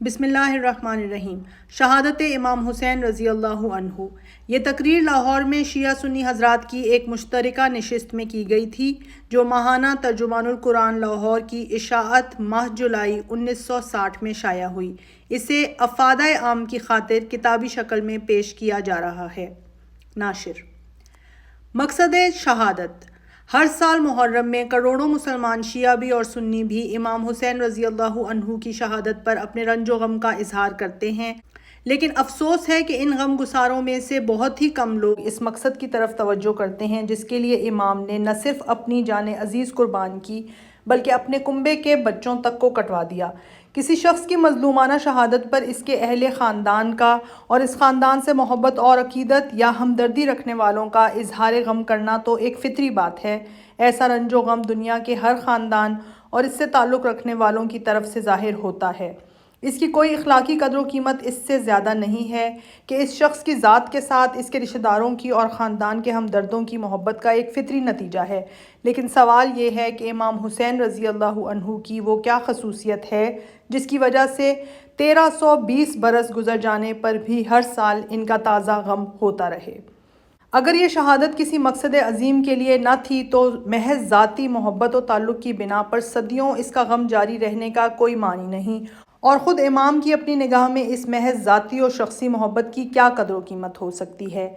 بسم اللہ الرحمن الرحیم۔ شہادت امام حسین رضی اللہ عنہ۔ یہ تقریر لاہور میں شیعہ سنی حضرات کی ایک مشترکہ نشست میں کی گئی تھی، جو ماہانہ ترجمان القرآن لاہور کی اشاعت ماہ جولائی 1960 میں شائع ہوئی۔ اسے افادہ عام کی خاطر کتابی شکل میں پیش کیا جا رہا ہے۔ ناشر: مقصد شہادت: ہر سال محرم میں کروڑوں مسلمان شیعہ بھی اور سنی بھی امام حسین رضی اللہ عنہ کی شہادت پر اپنے رنج و غم کا اظہار کرتے ہیں، لیکن افسوس ہے کہ ان غم گساروں میں سے بہت ہی کم لوگ اس مقصد کی طرف توجہ کرتے ہیں جس کے لیے امام نے نہ صرف اپنی جان عزیز قربان کی بلکہ اپنے کنبے کے بچوں تک کو کٹوا دیا۔ کسی شخص کی مظلومانہ شہادت پر اس کے اہل خاندان کا اور اس خاندان سے محبت اور عقیدت یا ہمدردی رکھنے والوں کا اظہار غم کرنا تو ایک فطری بات ہے۔ ایسا رنج و غم دنیا کے ہر خاندان اور اس سے تعلق رکھنے والوں کی طرف سے ظاہر ہوتا ہے۔ اس کی کوئی اخلاقی قدر و قیمت اس سے زیادہ نہیں ہے کہ اس شخص کی ذات کے ساتھ اس کے رشتہ داروں کی اور خاندان کے ہمدردوں کی محبت کا ایک فطری نتیجہ ہے۔ لیکن سوال یہ ہے کہ امام حسین رضی اللہ عنہ کی وہ کیا خصوصیت ہے جس کی وجہ سے 1320 برس گزر جانے پر بھی ہر سال ان کا تازہ غم ہوتا رہے؟ اگر یہ شہادت کسی مقصد عظیم کے لیے نہ تھی تو محض ذاتی محبت و تعلق کی بنا پر صدیوں اس کا غم جاری رہنے کا کوئی معنی نہیں، اور خود امام کی اپنی نگاہ میں اس محض ذاتی و شخصی محبت کی کیا قدر و قیمت ہو سکتی ہے؟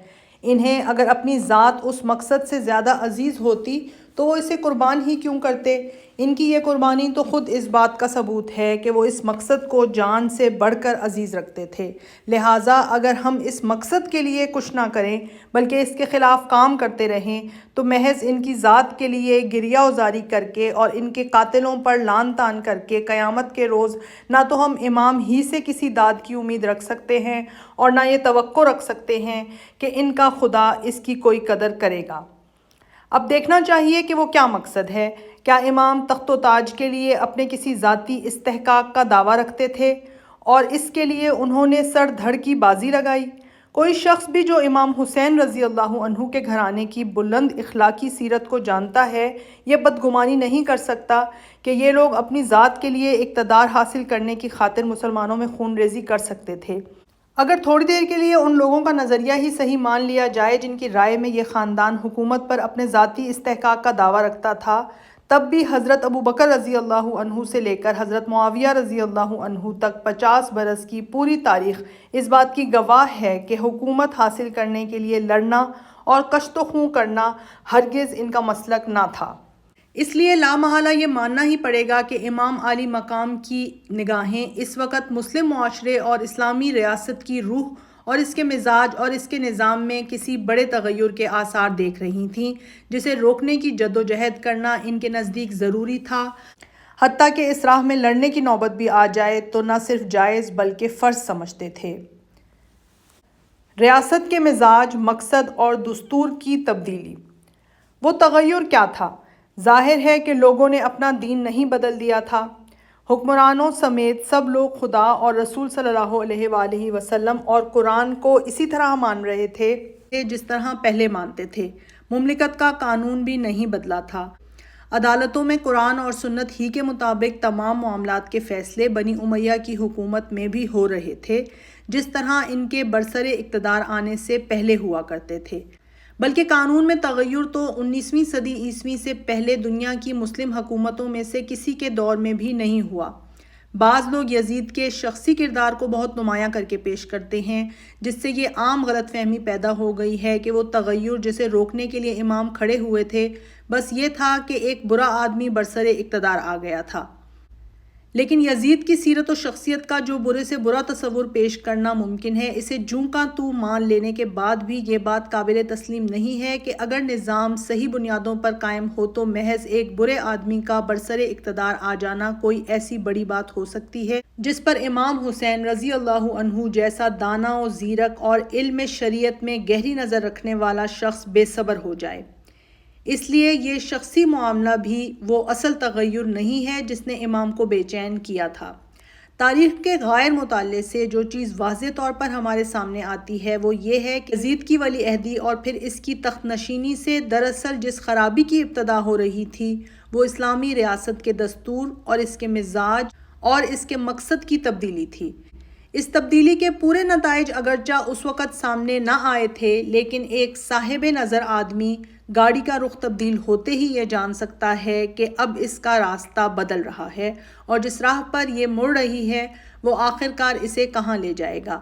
انہیں اگر اپنی ذات اس مقصد سے زیادہ عزیز ہوتی تو وہ اسے قربان ہی کیوں کرتے؟ ان کی یہ قربانی تو خود اس بات کا ثبوت ہے کہ وہ اس مقصد کو جان سے بڑھ کر عزیز رکھتے تھے۔ لہٰذا اگر ہم اس مقصد کے لیے کچھ نہ کریں بلکہ اس کے خلاف کام کرتے رہیں تو محض ان کی ذات کے لیے گریہ وزاری کر کے اور ان کے قاتلوں پر لعن طعن کر کے قیامت کے روز نہ تو ہم امام ہی سے کسی داد کی امید رکھ سکتے ہیں اور نہ یہ توقع رکھ سکتے ہیں کہ ان کا خدا اس کی کوئی قدر کرے گا۔ اب دیکھنا چاہیے کہ وہ کیا مقصد ہے۔ کیا امام تخت و تاج کے لیے اپنے کسی ذاتی استحقاق کا دعویٰ رکھتے تھے اور اس کے لیے انہوں نے سر دھڑ کی بازی لگائی؟ کوئی شخص بھی جو امام حسین رضی اللہ عنہ کے گھرانے کی بلند اخلاقی سیرت کو جانتا ہے، یہ بدگمانی نہیں کر سکتا کہ یہ لوگ اپنی ذات کے لیے اقتدار حاصل کرنے کی خاطر مسلمانوں میں خون ریزی کر سکتے تھے۔ اگر تھوڑی دیر کے لیے ان لوگوں کا نظریہ ہی صحیح مان لیا جائے جن کی رائے میں یہ خاندان حکومت پر اپنے ذاتی استحقاق کا دعویٰ رکھتا تھا، تب بھی حضرت ابوبکر رضی اللہ عنہ سے لے کر حضرت معاویہ رضی اللہ عنہ تک 50 برس کی پوری تاریخ اس بات کی گواہ ہے کہ حکومت حاصل کرنے کے لیے لڑنا اور کشت و خون کرنا ہرگز ان کا مسلک نہ تھا۔ اس لیے لامحالہ یہ ماننا ہی پڑے گا کہ امام عالی مقام کی نگاہیں اس وقت مسلم معاشرے اور اسلامی ریاست کی روح اور اس کے مزاج اور اس کے نظام میں کسی بڑے تغیر کے آثار دیکھ رہی تھیں، جسے روکنے کی جد و جہد کرنا ان کے نزدیک ضروری تھا۔ حتیٰ کہ اس راہ میں لڑنے کی نوبت بھی آ جائے تو نہ صرف جائز بلکہ فرض سمجھتے تھے۔ ریاست کے مزاج، مقصد اور دستور کی تبدیلی۔ وہ تغیر کیا تھا؟ ظاہر ہے کہ لوگوں نے اپنا دین نہیں بدل دیا تھا۔ حکمرانوں سمیت سب لوگ خدا اور رسول صلی اللہ علیہ وآلہ وسلم اور قرآن کو اسی طرح مان رہے تھے جس طرح پہلے مانتے تھے۔ مملکت کا قانون بھی نہیں بدلا تھا۔ عدالتوں میں قرآن اور سنت ہی کے مطابق تمام معاملات کے فیصلے بنی امیہ کی حکومت میں بھی ہو رہے تھے، جس طرح ان کے برسر اقتدار آنے سے پہلے ہوا کرتے تھے۔ بلکہ قانون میں تغیر تو 19ویں صدی عیسوی سے پہلے دنیا کی مسلم حکومتوں میں سے کسی کے دور میں بھی نہیں ہوا۔ بعض لوگ یزید کے شخصی کردار کو بہت نمایاں کر کے پیش کرتے ہیں، جس سے یہ عام غلط فہمی پیدا ہو گئی ہے کہ وہ تغیر جسے روکنے کے لیے امام کھڑے ہوئے تھے بس یہ تھا کہ ایک برا آدمی برسر اقتدار آ گیا تھا۔ لیکن یزید کی سیرت و شخصیت کا جو برے سے برا تصور پیش کرنا ممکن ہے، اسے جوں کا توں مان لینے کے بعد بھی یہ بات قابل تسلیم نہیں ہے کہ اگر نظام صحیح بنیادوں پر قائم ہو تو محض ایک برے آدمی کا برسر اقتدار آ جانا کوئی ایسی بڑی بات ہو سکتی ہے جس پر امام حسین رضی اللہ عنہ جیسا دانا و زیرک اور علم شریعت میں گہری نظر رکھنے والا شخص بے صبر ہو جائے۔ اس لیے یہ شخصی معاملہ بھی وہ اصل تغیر نہیں ہے جس نے امام کو بے چین کیا تھا۔ تاریخ کے غیر مطالعے سے جو چیز واضح طور پر ہمارے سامنے آتی ہے وہ یہ ہے کہ یزید کی ولی عہدی اور پھر اس کی تخت نشینی سے دراصل جس خرابی کی ابتدا ہو رہی تھی وہ اسلامی ریاست کے دستور اور اس کے مزاج اور اس کے مقصد کی تبدیلی تھی۔ اس تبدیلی کے پورے نتائج اگرچہ اس وقت سامنے نہ آئے تھے، لیکن ایک صاحب نظر آدمی گاڑی کا رخ تبدیل ہوتے ہی یہ جان سکتا ہے کہ اب اس کا راستہ بدل رہا ہے اور جس راہ پر یہ مڑ رہی ہے وہ آخرکار اسے کہاں لے جائے گا۔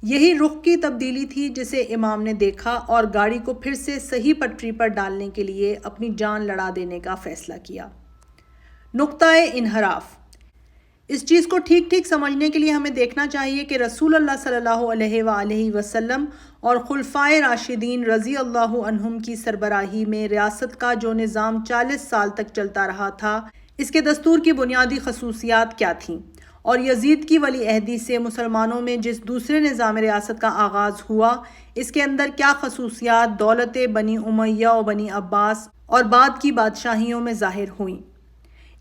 یہی رخ کی تبدیلی تھی جسے امام نے دیکھا اور گاڑی کو پھر سے صحیح پٹری پر ڈالنے کے لیے اپنی جان لڑا دینے کا فیصلہ کیا۔ نقطہ انحراف۔ اس چیز کو ٹھیک ٹھیک سمجھنے کے لیے ہمیں دیکھنا چاہیے کہ رسول اللہ صلی اللہ علیہ وآلہ وسلم اور خلفائے راشدین رضی اللہ عنہم کی سربراہی میں ریاست کا جو نظام 40 سال تک چلتا رہا تھا، اس کے دستور کی بنیادی خصوصیات کیا تھیں، اور یزید کی ولی عہدی سے مسلمانوں میں جس دوسرے نظام ریاست کا آغاز ہوا، اس کے اندر کیا خصوصیات دولت بنی امیہ و بنی عباس اور بعد کی بادشاہیوں میں ظاہر ہوئیں۔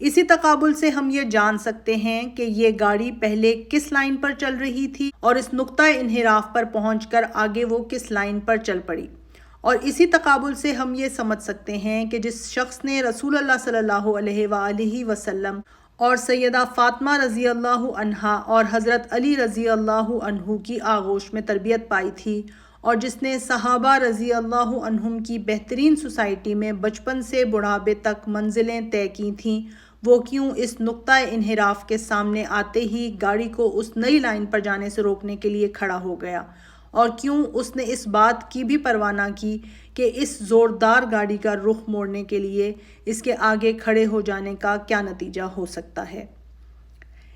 اسی تقابل سے ہم یہ جان سکتے ہیں کہ یہ گاڑی پہلے کس لائن پر چل رہی تھی اور اس نقطہ انحراف پر پہنچ کر آگے وہ کس لائن پر چل پڑی، اور اسی تقابل سے ہم یہ سمجھ سکتے ہیں کہ جس شخص نے رسول اللہ صلی اللہ علیہ وآلہ وسلم اور سیدہ فاطمہ رضی اللہ عنہا اور حضرت علی رضی اللہ عنہ کی آغوش میں تربیت پائی تھی، اور جس نے صحابہ رضی اللہ عنہم کی بہترین سوسائٹی میں بچپن سے بڑھاپے تک منزلیں طے کی تھیں، وہ کیوں اس نقطہ انحراف کے سامنے آتے ہی گاڑی کو اس نئی لائن پر جانے سے روکنے کے لیے کھڑا ہو گیا، اور کیوں اس نے اس بات کی بھی پرواہ نہ کی کہ اس زوردار گاڑی کا رخ موڑنے کے لیے اس کے آگے کھڑے ہو جانے کا کیا نتیجہ ہو سکتا ہے۔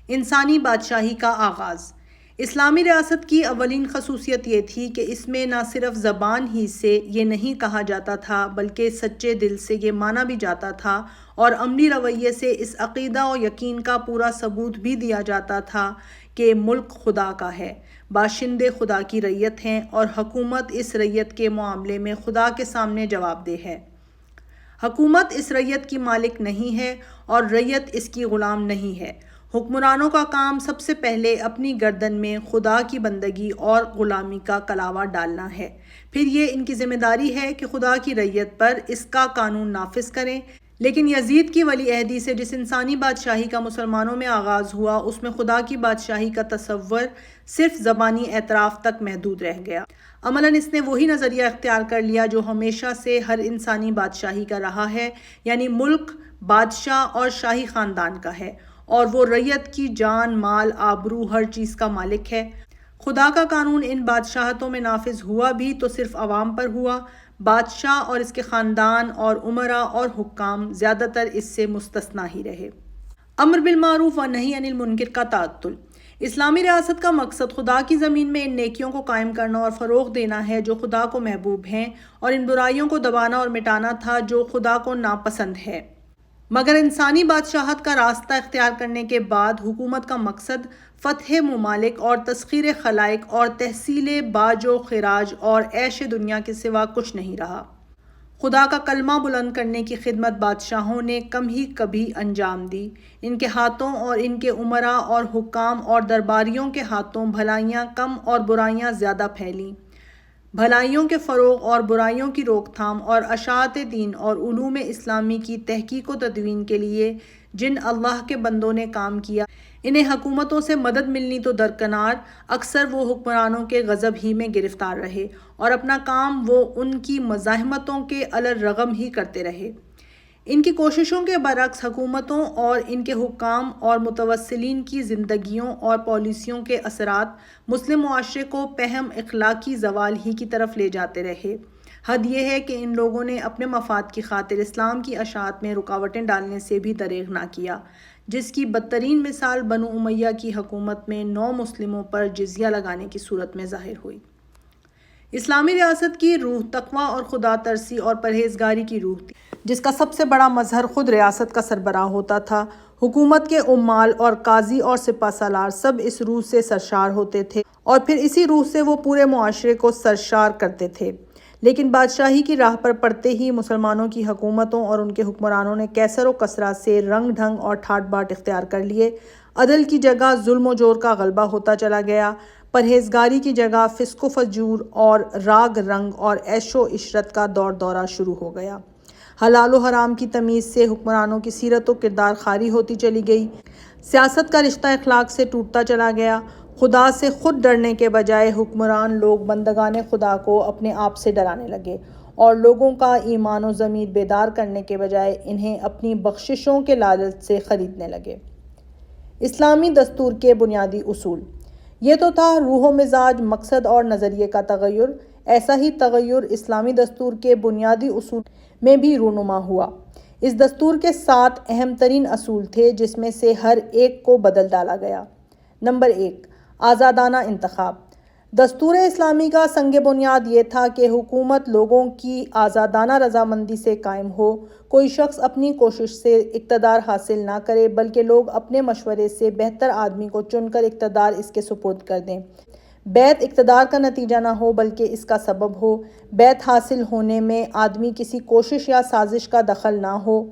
انسانی بادشاہی کا آغاز۔ اسلامی ریاست کی اولین خصوصیت یہ تھی کہ اس میں نہ صرف زبان ہی سے یہ نہیں کہا جاتا تھا بلکہ سچے دل سے یہ مانا بھی جاتا تھا اور عملی رویے سے اس عقیدہ و یقین کا پورا ثبوت بھی دیا جاتا تھا کہ ملک خدا کا ہے، باشندے خدا کی رعیت ہیں اور حکومت اس رعیت کے معاملے میں خدا کے سامنے جواب دہ ہے۔ حکومت اس رعیت کی مالک نہیں ہے اور رعیت اس کی غلام نہیں ہے۔ حکمرانوں کا کام سب سے پہلے اپنی گردن میں خدا کی بندگی اور غلامی کا کلاوہ ڈالنا ہے، پھر یہ ان کی ذمہ داری ہے کہ خدا کی رعیت پر اس کا قانون نافذ کریں۔ لیکن یزید کی ولی عہدی سے جس انسانی بادشاہی کا مسلمانوں میں آغاز ہوا، اس میں خدا کی بادشاہی کا تصور صرف زبانی اعتراف تک محدود رہ گیا۔ عملاً اس نے وہی نظریہ اختیار کر لیا جو ہمیشہ سے ہر انسانی بادشاہی کا رہا ہے، یعنی ملک بادشاہ اور شاہی خاندان کا ہے اور وہ رعیت کی جان، مال، آبرو، ہر چیز کا مالک ہے۔ خدا کا قانون ان بادشاہتوں میں نافذ ہوا بھی تو صرف عوام پر ہوا، بادشاہ اور اس کے خاندان اور امراء اور حکام زیادہ تر اس سے مستثنیٰ ہی رہے۔ امر بالمعروف و نہی عن المنکر کا تعطل۔ اسلامی ریاست کا مقصد خدا کی زمین میں ان نیکیوں کو قائم کرنا اور فروغ دینا ہے جو خدا کو محبوب ہیں، اور ان برائیوں کو دبانا اور مٹانا تھا جو خدا کو ناپسند ہے۔ مگر انسانی بادشاہت کا راستہ اختیار کرنے کے بعد حکومت کا مقصد فتح ممالک اور تسخیر خلائق اور تحصیل باج و خراج اور عیش دنیا کے سوا کچھ نہیں رہا۔ خدا کا کلمہ بلند کرنے کی خدمت بادشاہوں نے کم ہی کبھی انجام دی۔ ان کے ہاتھوں اور ان کے امراء اور حکام اور درباریوں کے ہاتھوں بھلائیاں کم اور برائیاں زیادہ پھیلیں۔ بھلائیوں کے فروغ اور برائیوں کی روک تھام اور اشاعت دین اور علوم اسلامی کی تحقیق و تدوین کے لیے جن اللہ کے بندوں نے کام کیا، انہیں حکومتوں سے مدد ملنی تو درکنار، اکثر وہ حکمرانوں کے غضب ہی میں گرفتار رہے اور اپنا کام وہ ان کی مزاحمتوں کے علی الرغم ہی کرتے رہے۔ ان کی کوششوں کے برعکس حکومتوں اور ان کے حکام اور متوسلین کی زندگیوں اور پالیسیوں کے اثرات مسلم معاشرے کو پہم اخلاقی زوال ہی کی طرف لے جاتے رہے۔ حد یہ ہے کہ ان لوگوں نے اپنے مفاد کی خاطر اسلام کی اشاعت میں رکاوٹیں ڈالنے سے بھی دریغ نہ کیا، جس کی بدترین مثال بنو امیہ کی حکومت میں نو مسلموں پر جزیہ لگانے کی صورت میں ظاہر ہوئی۔ اسلامی ریاست کی روح تقویٰ اور خدا ترسی اور پرہیزگاری کی روح تھی، جس کا سب سے بڑا مظہر خود ریاست کا سربراہ ہوتا تھا۔ حکومت کے عمال اور قاضی اور سپہ سالار سب اس روح سے سرشار ہوتے تھے اور پھر اسی روح سے وہ پورے معاشرے کو سرشار کرتے تھے۔ لیکن بادشاہی کی راہ پر پڑتے ہی مسلمانوں کی حکومتوں اور ان کے حکمرانوں نے کیسر و کسرہ سے رنگ ڈھنگ اور ٹھاٹ باٹ اختیار کر لیے۔ عدل کی جگہ ظلم و جور کا غلبہ ہوتا چلا گیا، پرہیزگاری کی جگہ فسق و فجور اور راگ رنگ اور عیش و عشرت کا دورہ شروع ہو گیا۔ حلال و حرام کی تمیز سے حکمرانوں کی سیرت و کردار خاری ہوتی چلی گئی۔ سیاست کا رشتہ اخلاق سے ٹوٹتا چلا گیا۔ خدا سے خود ڈرنے کے بجائے حکمران لوگ بندگان خدا کو اپنے آپ سے ڈرانے لگے، اور لوگوں کا ایمان و ضمیر بیدار کرنے کے بجائے انہیں اپنی بخششوں کے لالچ سے خریدنے لگے۔ اسلامی دستور کے بنیادی اصول۔ یہ تو تھا روح و مزاج، مقصد اور نظریے کا تغیر۔ ایسا ہی تغیر اسلامی دستور کے بنیادی اصول میں بھی رونما ہوا۔ اس دستور کے 7 اہم ترین اصول تھے جس میں سے ہر ایک کو بدل ڈالا گیا۔ نمبر 1، آزادانہ انتخاب۔ دستور اسلامی کا سنگ بنیاد یہ تھا کہ حکومت لوگوں کی آزادانہ رضامندی سے قائم ہو۔ کوئی شخص اپنی کوشش سے اقتدار حاصل نہ کرے بلکہ لوگ اپنے مشورے سے بہتر آدمی کو چن کر اقتدار اس کے سپرد کر دیں۔ بیعت اقتدار کا نتیجہ نہ ہو بلکہ اس کا سبب ہو۔ بیعت حاصل ہونے میں آدمی کسی کوشش یا سازش کا دخل نہ ہو۔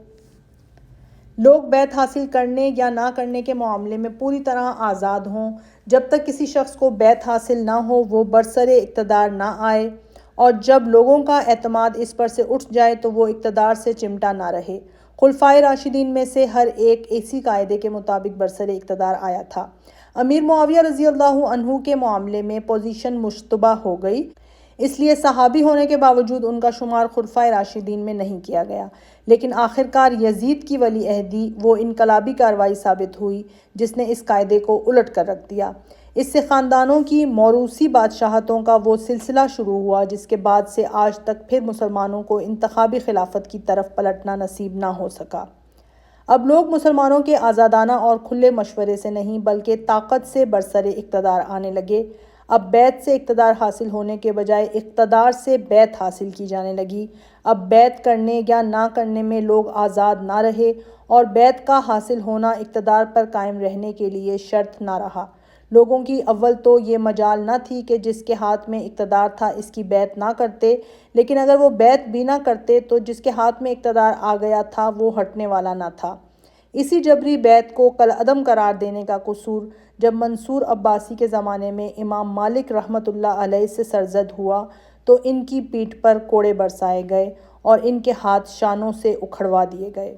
لوگ بیعت حاصل کرنے یا نہ کرنے کے معاملے میں پوری طرح آزاد ہوں۔ جب تک کسی شخص کو بیعت حاصل نہ ہو وہ برسر اقتدار نہ آئے، اور جب لوگوں کا اعتماد اس پر سے اٹھ جائے تو وہ اقتدار سے چمٹا نہ رہے۔ خلفائے راشدین میں سے ہر ایک اسی قاعدے کے مطابق برسر اقتدار آیا تھا۔ امیر معاویہ رضی اللہ عنہ کے معاملے میں پوزیشن مشتبہ ہو گئی، اس لیے صحابی ہونے کے باوجود ان کا شمار خلفائے راشدین میں نہیں کیا گیا، لیکن آخرکار یزید کی ولی عہدی وہ انقلابی کارروائی ثابت ہوئی جس نے اس قاعدے کو الٹ کر رکھ دیا۔ اس سے خاندانوں کی موروثی بادشاہتوں کا وہ سلسلہ شروع ہوا جس کے بعد سے آج تک پھر مسلمانوں کو انتخابی خلافت کی طرف پلٹنا نصیب نہ ہو سکا۔ اب لوگ مسلمانوں کے آزادانہ اور کھلے مشورے سے نہیں بلکہ طاقت سے برسر اقتدار آنے لگے۔ اب بیعت سے اقتدار حاصل ہونے کے بجائے اقتدار سے بیعت حاصل کی جانے لگی۔ اب بیعت کرنے یا نہ کرنے میں لوگ آزاد نہ رہے، اور بیعت کا حاصل ہونا اقتدار پر قائم رہنے کے لیے شرط نہ رہا۔ لوگوں کی اول تو یہ مجال نہ تھی کہ جس کے ہاتھ میں اقتدار تھا اس کی بیعت نہ کرتے، لیکن اگر وہ بیعت بھی نہ کرتے تو جس کے ہاتھ میں اقتدار آ گیا تھا وہ ہٹنے والا نہ تھا۔ اسی جبری بیعت کو کالعدم قرار دینے کا قصور جب منصور عباسی کے زمانے میں امام مالک رحمۃ اللہ علیہ سے سرزد ہوا تو ان کی پیٹھ پر کوڑے برسائے گئے اور ان کے ہاتھ شانوں سے اکھڑوا دیے گئے۔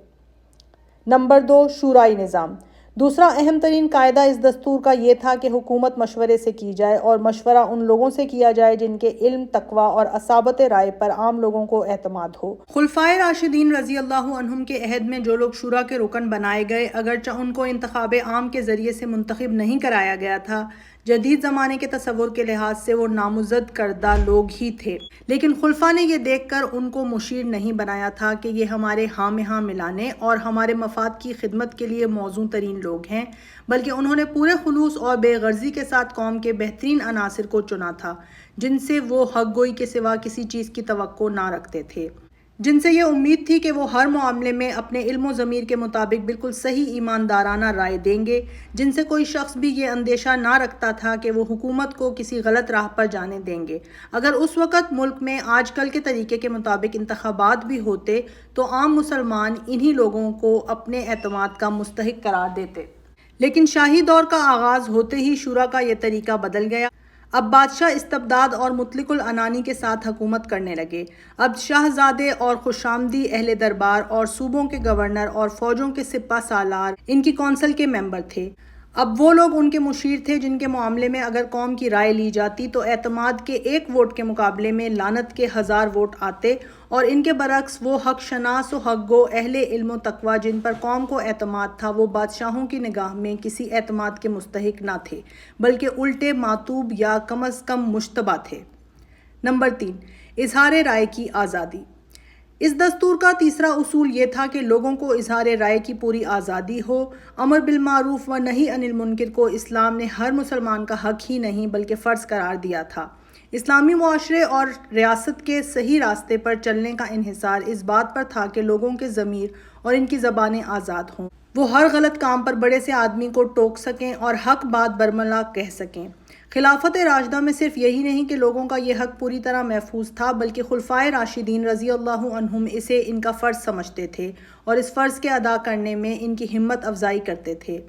نمبر 2، شورائی نظام۔ دوسرا اہم ترین قاعدہ اس دستور کا یہ تھا کہ حکومت مشورے سے کی جائے، اور مشورہ ان لوگوں سے کیا جائے جن کے علم، تقویٰ اور اصابت رائے پر عام لوگوں کو اعتماد ہو۔ خلفائے راشدین رضی اللہ عنہم کے عہد میں جو لوگ شورا کے رکن بنائے گئے، اگرچہ ان کو انتخاب عام کے ذریعے سے منتخب نہیں کرایا گیا تھا، جدید زمانے کے تصور کے لحاظ سے وہ نامزد کردہ لوگ ہی تھے، لیکن خلفاء نے یہ دیکھ کر ان کو مشیر نہیں بنایا تھا کہ یہ ہمارے ہاں میں ہاں ملانے اور ہمارے مفاد کی خدمت کے لیے موزوں ترین لوگ ہیں، بلکہ انہوں نے پورے خلوص اور بے غرضی کے ساتھ قوم کے بہترین عناصر کو چنا تھا جن سے وہ حق گوئی کے سوا کسی چیز کی توقع نہ رکھتے تھے، جن سے یہ امید تھی کہ وہ ہر معاملے میں اپنے علم و ضمیر کے مطابق بالکل صحیح ایماندارانہ رائے دیں گے، جن سے کوئی شخص بھی یہ اندیشہ نہ رکھتا تھا کہ وہ حکومت کو کسی غلط راہ پر جانے دیں گے۔ اگر اس وقت ملک میں آج کل کے طریقے کے مطابق انتخابات بھی ہوتے تو عام مسلمان انہی لوگوں کو اپنے اعتماد کا مستحق قرار دیتے، لیکن شاہی دور کا آغاز ہوتے ہی شورا کا یہ طریقہ بدل گیا۔ اب بادشاہ استبداد اور مطلق العنانی کے ساتھ حکومت کرنے لگے۔ اب شاہزادے اور خوشامدی اہل دربار اور صوبوں کے گورنر اور فوجوں کے سپہ سالار ان کی کونسل کے ممبر تھے۔ اب وہ لوگ ان کے مشیر تھے جن کے معاملے میں اگر قوم کی رائے لی جاتی تو اعتماد کے 1 ووٹ کے مقابلے میں لعنت کے 1000 ووٹ آتے، اور ان کے برعکس وہ حق شناس و حق گو اہل علم و تقویٰ جن پر قوم کو اعتماد تھا وہ بادشاہوں کی نگاہ میں کسی اعتماد کے مستحق نہ تھے بلکہ الٹے معتوب یا کم از کم مشتبہ تھے۔ نمبر 3، اظہار رائے کی آزادی۔ اس دستور کا تیسرا اصول یہ تھا کہ لوگوں کو اظہار رائے کی پوری آزادی ہو۔ امر بالمعروف و نہی عن المنکر کو اسلام نے ہر مسلمان کا حق ہی نہیں بلکہ فرض قرار دیا تھا۔ اسلامی معاشرے اور ریاست کے صحیح راستے پر چلنے کا انحصار اس بات پر تھا کہ لوگوں کے ضمیر اور ان کی زبانیں آزاد ہوں، وہ ہر غلط کام پر بڑے سے آدمی کو ٹوک سکیں اور حق بات برملا کہہ سکیں۔ خلافت راشدہ میں صرف یہی نہیں کہ لوگوں کا یہ حق پوری طرح محفوظ تھا بلکہ خلفائے راشدین رضی اللہ عنہم اسے ان کا فرض سمجھتے تھے اور اس فرض کے ادا کرنے میں ان کی ہمت افزائی کرتے تھے۔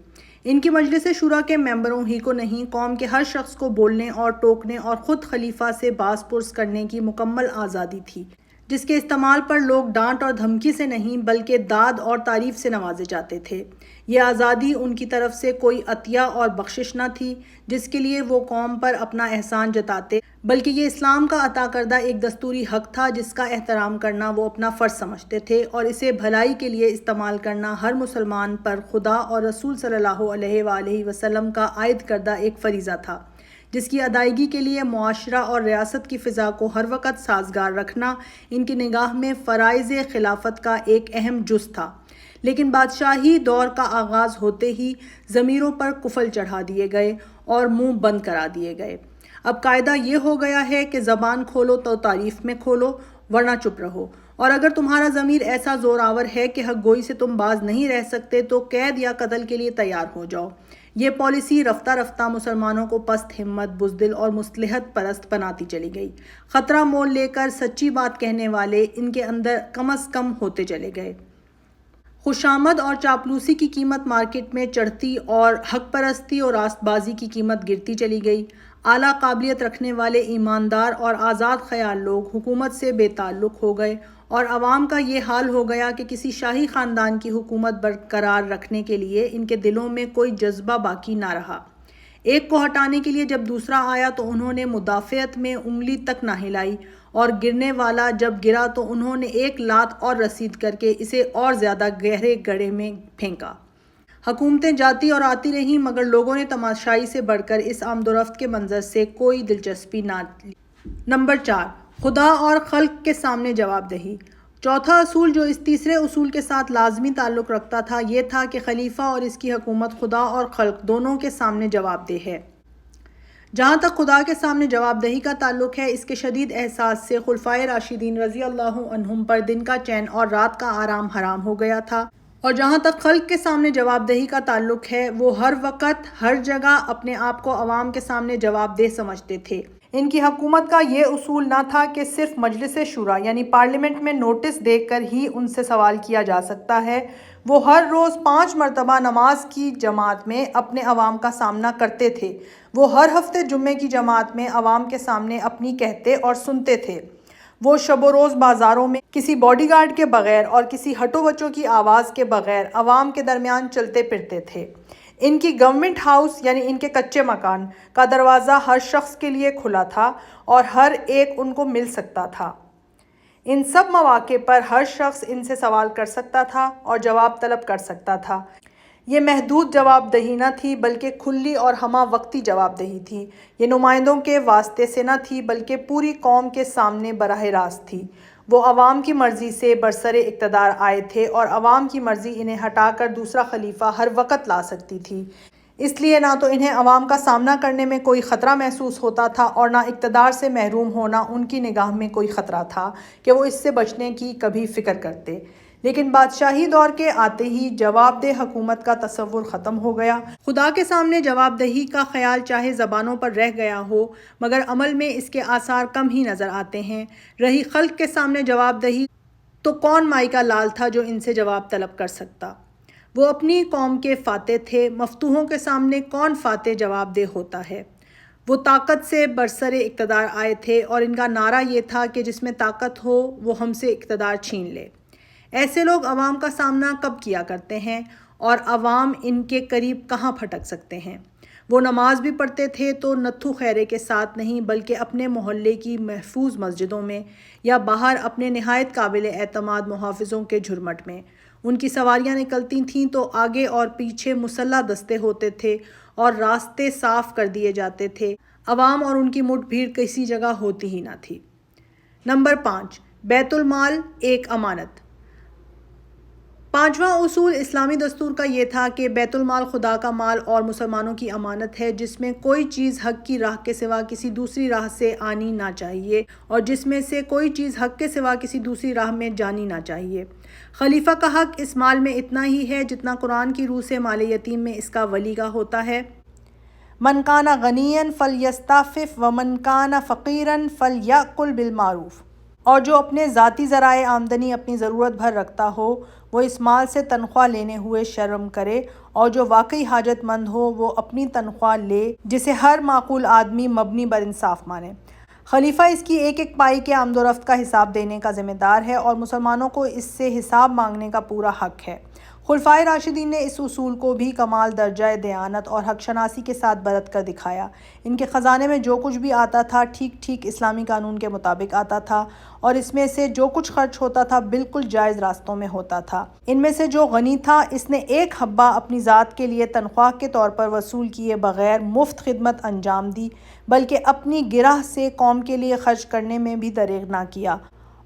ان کی مجلس شورا کے ممبروں ہی کو نہیں، قوم کے ہر شخص کو بولنے اور ٹوکنے اور خود خلیفہ سے باز پرس کرنے کی مکمل آزادی تھی۔ جس کے استعمال پر لوگ ڈانٹ اور دھمکی سے نہیں بلکہ داد اور تعریف سے نوازے جاتے تھے۔ یہ آزادی ان کی طرف سے کوئی عطیہ اور بخشش نہ تھی جس کے لیے وہ قوم پر اپنا احسان جتاتے، بلکہ یہ اسلام کا عطا کردہ ایک دستوری حق تھا جس کا احترام کرنا وہ اپنا فرض سمجھتے تھے، اور اسے بھلائی کے لیے استعمال کرنا ہر مسلمان پر خدا اور رسول صلی اللہ علیہ وآلہ وسلم کا عائد کردہ ایک فریضہ تھا، جس کی ادائیگی کے لیے معاشرہ اور ریاست کی فضا کو ہر وقت سازگار رکھنا ان کی نگاہ میں فرائض خلافت کا ایک اہم جز تھا۔ لیکن بادشاہی دور کا آغاز ہوتے ہی ضمیروں پر قفل چڑھا دیے گئے اور منہ بند کرا دیے گئے۔ اب قاعدہ یہ ہو گیا ہے کہ زبان کھولو تو تعریف میں کھولو، ورنہ چپ رہو، اور اگر تمہارا ضمیر ایسا زوراور ہے کہ حق گوئی سے تم باز نہیں رہ سکتے تو قید یا قتل کے لیے تیار ہو جاؤ۔ یہ پالیسی رفتہ رفتہ مسلمانوں کو پست ہمت، بزدل اور مصلحت پرست بناتی چلی گئی۔ خطرہ مول لے کر سچی بات کہنے والے ان کے اندر کم از کم ہوتے چلے گئے۔ خوشامد اور چاپلوسی کی قیمت مارکیٹ میں چڑھتی اور حق پرستی اور راست بازی کی قیمت گرتی چلی گئی۔ اعلیٰ قابلیت رکھنے والے ایماندار اور آزاد خیال لوگ حکومت سے بے تعلق ہو گئے، اور عوام کا یہ حال ہو گیا کہ کسی شاہی خاندان کی حکومت برقرار رکھنے کے لیے ان کے دلوں میں کوئی جذبہ باقی نہ رہا۔ ایک کو ہٹانے کے لیے جب دوسرا آیا تو انہوں نے مدافعت میں انگلی تک نہ ہلائی، اور گرنے والا جب گرا تو انہوں نے ایک لات اور رسید کر کے اسے اور زیادہ گہرے گڑھے میں پھینکا۔ حکومتیں جاتی اور آتی رہیں، مگر لوگوں نے تماشائی سے بڑھ کر اس آمد و رفت کے منظر سے کوئی دلچسپی نہ لی۔ نمبر 4، خدا اور خلق کے سامنے جواب دہی۔ چوتھا اصول جو اس تیسرے اصول کے ساتھ لازمی تعلق رکھتا تھا یہ تھا کہ خلیفہ اور اس کی حکومت خدا اور خلق دونوں کے سامنے جواب دہ ہے۔ جہاں تک خدا کے سامنے جواب دہی کا تعلق ہے، اس کے شدید احساس سے خلفائے راشدین رضی اللہ عنہم پر دن کا چین اور رات کا آرام حرام ہو گیا تھا، اور جہاں تک خلق کے سامنے جواب دہی کا تعلق ہے، وہ ہر وقت ہر جگہ اپنے آپ کو عوام کے سامنے جواب دہ سمجھتے تھے۔ ان کی حکومت کا یہ اصول نہ تھا کہ صرف مجلس شورا یعنی پارلیمنٹ میں نوٹس دے کر ہی ان سے سوال کیا جا سکتا ہے، وہ ہر روز 5 مرتبہ نماز کی جماعت میں اپنے عوام کا سامنا کرتے تھے، وہ ہر ہفتے جمعے کی جماعت میں عوام کے سامنے اپنی کہتے اور سنتے تھے، وہ شب و روز بازاروں میں کسی باڈی گارڈ کے بغیر اور کسی ہٹو بچوں کی آواز کے بغیر عوام کے درمیان چلتے پھرتے تھے۔ ان کی گورنمنٹ ہاؤس یعنی ان کے کچے مکان کا دروازہ ہر شخص کے لیے کھلا تھا اور ہر ایک ان کو مل سکتا تھا۔ ان سب مواقع پر ہر شخص ان سے سوال کر سکتا تھا اور جواب طلب کر سکتا تھا۔ یہ محدود جواب دہی نہ تھی بلکہ کھلی اور ہمہ وقتی جواب دہی تھی۔ یہ نمائندوں کے واسطے سے نہ تھی بلکہ پوری قوم کے سامنے براہ راست تھی۔ وہ عوام کی مرضی سے برسر اقتدار آئے تھے اور عوام کی مرضی انہیں ہٹا کر دوسرا خلیفہ ہر وقت لا سکتی تھی۔ اس لیے نہ تو انہیں عوام کا سامنا کرنے میں کوئی خطرہ محسوس ہوتا تھا اور نہ اقتدار سے محروم ہونا ان کی نگاہ میں کوئی خطرہ تھا کہ وہ اس سے بچنے کی کبھی فکر کرتے۔ لیکن بادشاہی دور کے آتے ہی جواب دہ حکومت کا تصور ختم ہو گیا۔ خدا کے سامنے جواب دہی کا خیال چاہے زبانوں پر رہ گیا ہو مگر عمل میں اس کے آثار کم ہی نظر آتے ہیں۔ رہی خلق کے سامنے جواب دہی تو کون مائی کا لال تھا جو ان سے جواب طلب کر سکتا؟ وہ اپنی قوم کے فاتح تھے، مفتوحوں کے سامنے کون فاتح جواب دہ ہوتا ہے؟ وہ طاقت سے برسر اقتدار آئے تھے اور ان کا نعرہ یہ تھا کہ جس میں طاقت ہو وہ ہم سے اقتدار چھین لے۔ ایسے لوگ عوام کا سامنا کب کیا کرتے ہیں اور عوام ان کے قریب کہاں پھٹک سکتے ہیں؟ وہ نماز بھی پڑھتے تھے تو نتھو خیرے کے ساتھ نہیں بلکہ اپنے محلے کی محفوظ مسجدوں میں یا باہر اپنے نہایت قابل اعتماد محافظوں کے جھرمٹ میں۔ ان کی سواریاں نکلتی تھیں تو آگے اور پیچھے مسلح دستے ہوتے تھے اور راستے صاف کر دیے جاتے تھے۔ عوام اور ان کی مٹ بھیڑ کسی جگہ ہوتی ہی نہ تھی۔ نمبر 5، بیت المال ایک امانت۔ پانچواں اصول اسلامی دستور کا یہ تھا کہ بیت المال خدا کا مال اور مسلمانوں کی امانت ہے، جس میں کوئی چیز حق کی راہ کے سوا کسی دوسری راہ سے آنی نہ چاہیے اور جس میں سے کوئی چیز حق کے سوا کسی دوسری راہ میں جانی نہ چاہیے۔ خلیفہ کا حق اس مال میں اتنا ہی ہے جتنا قرآن کی روح سے مال یتیم میں اس کا ولی کا ہوتا ہے۔ من کان غنیا فلیستعفف ومن کان فقیرا فلیأکل بالمعروف۔ اور جو اپنے ذاتی ذرائع آمدنی اپنی ضرورت بھر رکھتا ہو وہ اس مال سے تنخواہ لینے ہوئے شرم کرے، اور جو واقعی حاجت مند ہو وہ اپنی تنخواہ لے، جسے ہر معقول آدمی مبنی بر انصاف مانے۔ خلیفہ اس کی ایک ایک پائی کے آمد و رفت کا حساب دینے کا ذمہ دار ہے اور مسلمانوں کو اس سے حساب مانگنے کا پورا حق ہے۔ خلفائے راشدین نے اس اصول کو بھی کمال درجہ دیانت اور حق شناسی کے ساتھ برت کر دکھایا۔ ان کے خزانے میں جو کچھ بھی آتا تھا ٹھیک ٹھیک اسلامی قانون کے مطابق آتا تھا، اور اس میں سے جو کچھ خرچ ہوتا تھا بالکل جائز راستوں میں ہوتا تھا۔ ان میں سے جو غنی تھا اس نے ایک حبہ اپنی ذات کے لیے تنخواہ کے طور پر وصول کیے بغیر مفت خدمت انجام دی، بلکہ اپنی گرہ سے قوم کے لیے خرچ کرنے میں بھی دریغ نہ کیا،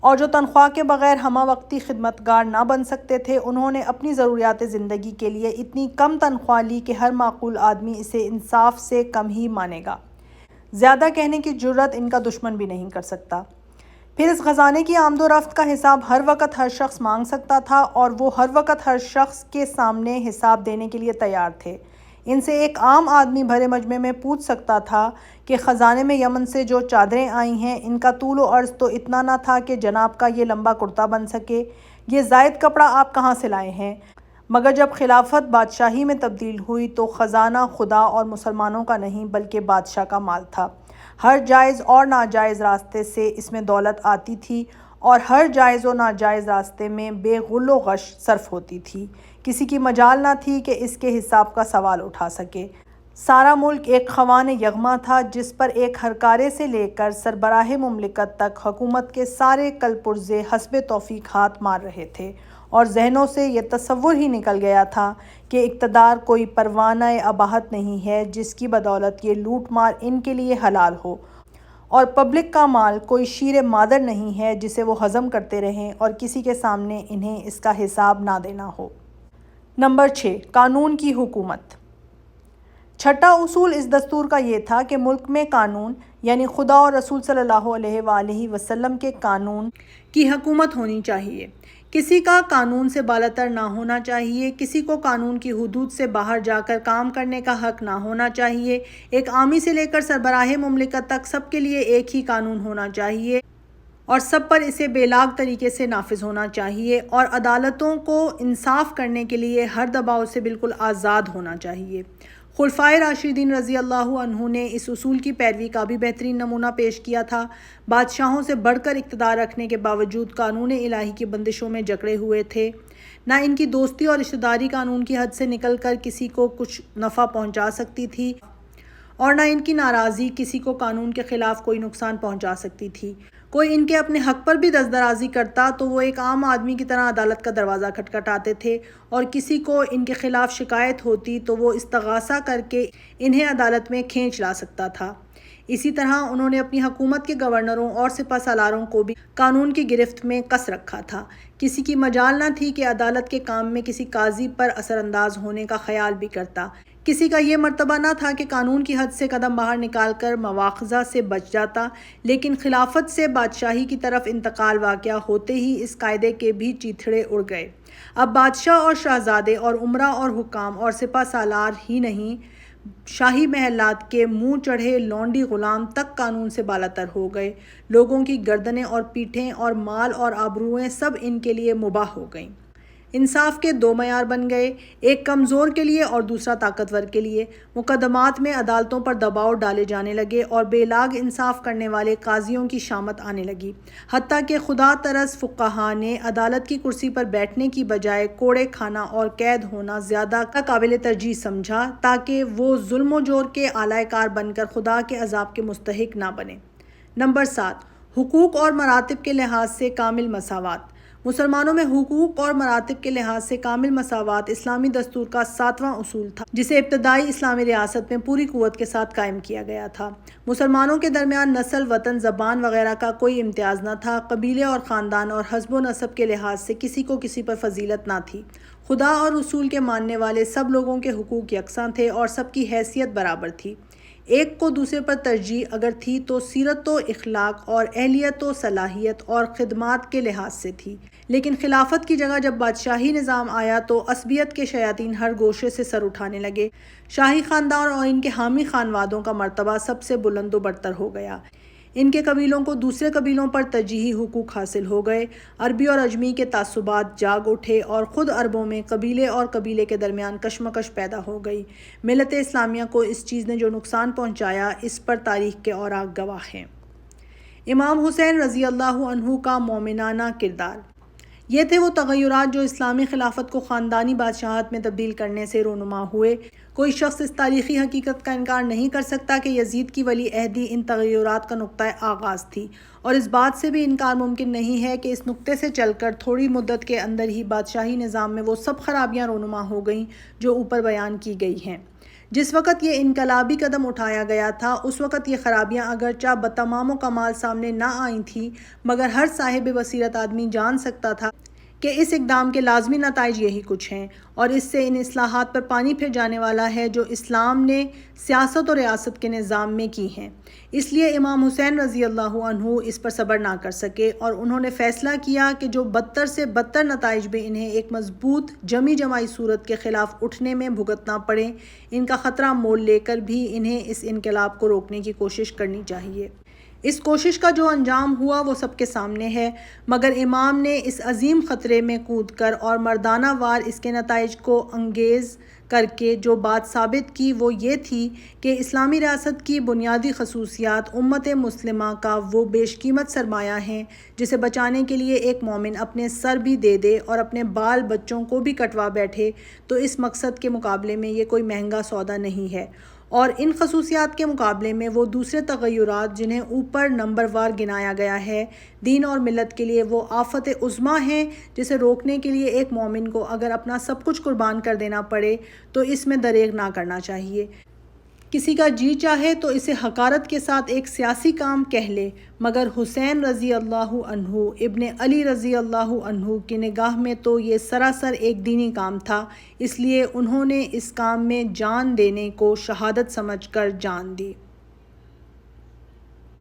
اور جو تنخواہ کے بغیر ہمہ وقتی خدمتگار نہ بن سکتے تھے انہوں نے اپنی ضروریات زندگی کے لیے اتنی کم تنخواہ لی کہ ہر معقول آدمی اسے انصاف سے کم ہی مانے گا۔ زیادہ کہنے کی جرت ان کا دشمن بھی نہیں کر سکتا۔ پھر اس خزانے کی آمد و رفت کا حساب ہر وقت ہر شخص مانگ سکتا تھا، اور وہ ہر وقت ہر شخص کے سامنے حساب دینے کے لیے تیار تھے۔ ان سے ایک عام آدمی بھرے مجمع میں پوچھ سکتا تھا کہ خزانے میں یمن سے جو چادریں آئی ہیں ان کا طول و عرض تو اتنا نہ تھا کہ جناب کا یہ لمبا کرتا بن سکے، یہ زائد کپڑا آپ کہاں سے لائے ہیں؟ مگر جب خلافت بادشاہی میں تبدیل ہوئی تو خزانہ خدا اور مسلمانوں کا نہیں بلکہ بادشاہ کا مال تھا۔ ہر جائز اور ناجائز راستے سے اس میں دولت آتی تھی، اور ہر جائز و ناجائز راستے میں بے غل و غش صرف ہوتی تھی۔ کسی کی مجال نہ تھی کہ اس کے حساب کا سوال اٹھا سکے۔ سارا ملک ایک خوان یغما تھا جس پر ایک ہرکارے سے لے کر سربراہ مملکت تک حکومت کے سارے کل پرزے حسب توفیق ہاتھ مار رہے تھے، اور ذہنوں سے یہ تصور ہی نکل گیا تھا کہ اقتدار کوئی پروانہ اباحت نہیں ہے جس کی بدولت یہ لوٹ مار ان کے لیے حلال ہو، اور پبلک کا مال کوئی شیر مادر نہیں ہے جسے وہ ہضم کرتے رہیں اور کسی کے سامنے انہیں اس کا حساب نہ دینا ہو۔ نمبر 6، قانون کی حکومت۔ چھٹا اصول اس دستور کا یہ تھا کہ ملک میں قانون، یعنی خدا اور رسول صلی اللہ علیہ وآلہ وسلم کے قانون کی حکومت ہونی چاہیے۔ کسی کا قانون سے بالاتر نہ ہونا چاہیے، کسی کو قانون کی حدود سے باہر جا کر کام کرنے کا حق نہ ہونا چاہیے، ایک عامی سے لے کر سربراہ مملکت تک سب کے لیے ایک ہی قانون ہونا چاہیے، اور سب پر اسے بے لاگ طریقے سے نافذ ہونا چاہیے، اور عدالتوں کو انصاف کرنے کے لیے ہر دباؤ سے بالکل آزاد ہونا چاہیے۔ خلفائے راشدین رضی اللہ عنہ نے اس اصول کی پیروی کا بھی بہترین نمونہ پیش کیا تھا۔ بادشاہوں سے بڑھ کر اقتدار رکھنے کے باوجود قانون الہی کی بندشوں میں جکڑے ہوئے تھے۔ نہ ان کی دوستی اور رشتہ داری قانون کی حد سے نکل کر کسی کو کچھ نفع پہنچا سکتی تھی، اور نہ ان کی ناراضی کسی کو قانون کے خلاف کوئی نقصان پہنچا سکتی تھی۔ کوئی ان کے اپنے حق پر بھی دستدرازی کرتا تو وہ ایک عام آدمی کی طرح عدالت کا دروازہ کھٹکھٹاتے تھے، اور کسی کو ان کے خلاف شکایت ہوتی تو وہ استغاثہ کر کے انہیں عدالت میں کھینچ لا سکتا تھا۔ اسی طرح انہوں نے اپنی حکومت کے گورنروں اور سپہ سالاروں کو بھی قانون کی گرفت میں کس رکھا تھا۔ کسی کی مجال نہ تھی کہ عدالت کے کام میں کسی قاضی پر اثر انداز ہونے کا خیال بھی کرتا۔ کسی کا یہ مرتبہ نہ تھا کہ قانون کی حد سے قدم باہر نکال کر مواخذہ سے بچ جاتا، لیکن خلافت سے بادشاہی کی طرف انتقال واقع ہوتے ہی اس قاعدے کے بھی چیتھڑے اڑ گئے۔ اب بادشاہ اور شہزادے اور امراء اور حکام اور سپہ سالار ہی نہیں، شاہی محلات کے منہ چڑھے لونڈی غلام تک قانون سے بالاتر ہو گئے۔ لوگوں کی گردنیں اور پیٹھیں اور مال اور آبروئیں سب ان کے لیے مباح ہو گئیں۔ انصاف کے دو معیار بن گئے، ایک کمزور کے لیے اور دوسرا طاقتور کے لیے۔ مقدمات میں عدالتوں پر دباؤ ڈالے جانے لگے اور بے لاگ انصاف کرنے والے قاضیوں کی شامت آنے لگی، حتیٰ کہ خدا ترس فقہا نے عدالت کی کرسی پر بیٹھنے کی بجائے کوڑے کھانا اور قید ہونا زیادہ قابل ترجیح سمجھا، تاکہ وہ ظلم و جور کے اعلی کار بن کر خدا کے عذاب کے مستحق نہ بنے۔ نمبر 7، حقوق اور مراتب کے لحاظ سے کامل مساوات۔ مسلمانوں میں حقوق اور مراتب کے لحاظ سے کامل مساوات اسلامی دستور کا 7واں اصول تھا، جسے ابتدائی اسلامی ریاست میں پوری قوت کے ساتھ قائم کیا گیا تھا۔ مسلمانوں کے درمیان نسل، وطن، زبان وغیرہ کا کوئی امتیاز نہ تھا۔ قبیلے اور خاندان اور حسب و نسب کے لحاظ سے کسی کو کسی پر فضیلت نہ تھی۔ خدا اور رسول کے ماننے والے سب لوگوں کے حقوق یکساں تھے اور سب کی حیثیت برابر تھی۔ ایک کو دوسرے پر ترجیح اگر تھی تو سیرت و اخلاق اور اہلیت و صلاحیت اور خدمات کے لحاظ سے تھی، لیکن خلافت کی جگہ جب بادشاہی نظام آیا تو عصبیت کے شیاطین ہر گوشے سے سر اٹھانے لگے۔ شاہی خاندان اور ان کے حامی خانوادوں کا مرتبہ سب سے بلند و برتر ہو گیا۔ ان کے قبیلوں کو دوسرے قبیلوں پر ترجیحی حقوق حاصل ہو گئے۔ عربی اور عجمی کے تعصبات جاگ اٹھے اور خود عربوں میں قبیلے اور قبیلے کے درمیان کشمکش پیدا ہو گئی۔ ملت اسلامیہ کو اس چیز نے جو نقصان پہنچایا اس پر تاریخ کے اوراق گواہ ہیں۔ امام حسین رضی اللہ عنہ کا مومنانہ کردار۔ یہ تھے وہ تغیرات جو اسلامی خلافت کو خاندانی بادشاہت میں تبدیل کرنے سے رونما ہوئے۔ کوئی شخص اس تاریخی حقیقت کا انکار نہیں کر سکتا کہ یزید کی ولی عہدی ان تغیرات کا نقطۂ آغاز تھی، اور اس بات سے بھی انکار ممکن نہیں ہے کہ اس نقطے سے چل کر تھوڑی مدت کے اندر ہی بادشاہی نظام میں وہ سب خرابیاں رونما ہو گئیں جو اوپر بیان کی گئی ہیں۔ جس وقت یہ انقلابی قدم اٹھایا گیا تھا، اس وقت یہ خرابیاں اگرچہ بتمام و کمال سامنے نہ آئی تھیں، مگر ہر صاحب بصیرت آدمی جان سکتا تھا کہ اس اقدام کے لازمی نتائج یہی کچھ ہیں، اور اس سے ان اصلاحات پر پانی پھر جانے والا ہے جو اسلام نے سیاست و ریاست کے نظام میں کی ہیں۔ اس لیے امام حسین رضی اللہ عنہ اس پر صبر نہ کر سکے، اور انہوں نے فیصلہ کیا کہ جو بدتر سے بدتر نتائج بھی انہیں ایک مضبوط جماعی صورت کے خلاف اٹھنے میں بھگتنا پڑے، ان کا خطرہ مول لے کر بھی انہیں اس انقلاب کو روکنے کی کوشش کرنی چاہیے۔ اس کوشش کا جو انجام ہوا وہ سب کے سامنے ہے، مگر امام نے اس عظیم خطرے میں کود کر اور مردانہ وار اس کے نتائج کو انگیز کر کے جو بات ثابت کی وہ یہ تھی کہ اسلامی ریاست کی بنیادی خصوصیات امت مسلمہ کا وہ بیش قیمت سرمایہ ہیں جسے بچانے کے لیے ایک مومن اپنے سر بھی دے دے اور اپنے بال بچوں کو بھی کٹوا بیٹھے تو اس مقصد کے مقابلے میں یہ کوئی مہنگا سودا نہیں ہے۔ اور ان خصوصیات کے مقابلے میں وہ دوسرے تغیرات جنہیں اوپر نمبر وار گنایا گیا ہے، دین اور ملت کے لیے وہ آفت عظمیٰ ہیں جسے روکنے کے لیے ایک مومن کو اگر اپنا سب کچھ قربان کر دینا پڑے تو اس میں دریغ نہ کرنا چاہیے۔ کسی کا جی چاہے تو اسے حقارت کے ساتھ ایک سیاسی کام کہہ لے، مگر حسین رضی اللہ عنہ ابن علی رضی اللہ عنہ کی نگاہ میں تو یہ سراسر ایک دینی کام تھا، اس لیے انہوں نے اس کام میں جان دینے کو شہادت سمجھ کر جان دی۔